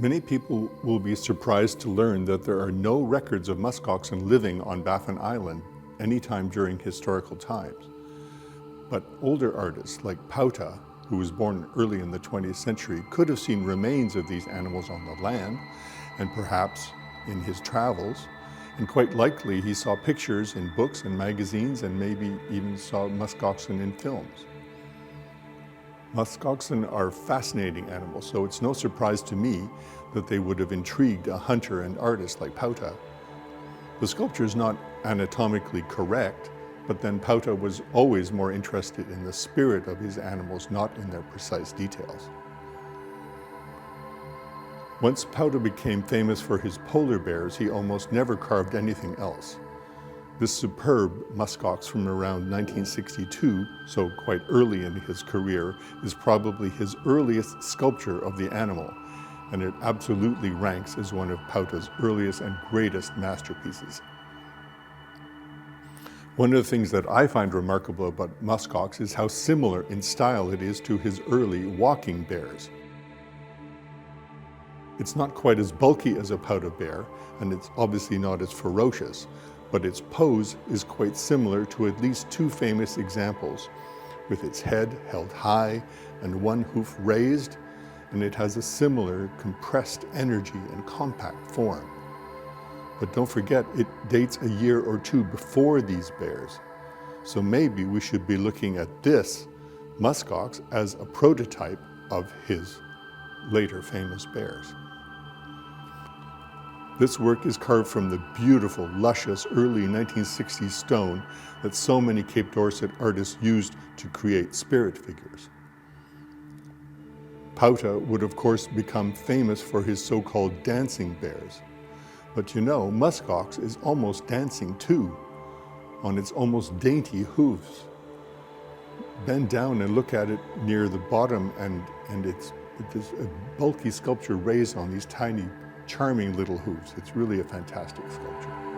Many people will be surprised to learn that there are no records of muskoxen living on Baffin Island anytime during historical times. But older artists like PAOUTA, who was born early in the 20th century, could have seen remains of these animals on the land, and perhaps in his travels, and quite likely he saw pictures in books and magazines and maybe even saw muskoxen in films. Muskoxen are fascinating animals, so it's no surprise to me that they would have intrigued a hunter and artist like PAOUTA. The sculpture is not anatomically correct, but then PAOUTA was always more interested in the spirit of his animals, not in their precise details. Once PAOUTA became famous for his polar bears, he almost never carved anything else. This superb muskox from around 1962, so quite early in his career, is probably his earliest sculpture of the animal, and it absolutely ranks as one of PAOUTA's earliest and greatest masterpieces. One of the things that I find remarkable about muskox is how similar in style it is to his early walking bears. It's not quite as bulky as a PAOUTA bear, and it's obviously not as ferocious, but its pose is quite similar to at least two famous examples, with its head held high and one hoof raised, and it has a similar compressed energy and compact form. But don't forget, it dates a year or two before these bears, so maybe we should be looking at this muskox as a prototype of his later famous bears. This work is carved from the beautiful, luscious, early 1960s stone that so many Cape Dorset artists used to create spirit figures. PAOUTA would of course become famous for his so-called dancing bears. But you know, muskox is almost dancing too, on its almost dainty hooves. Bend down and look at it near the bottom, and it's a bulky sculpture raised on these tiny, charming little hooves. It's really a fantastic sculpture.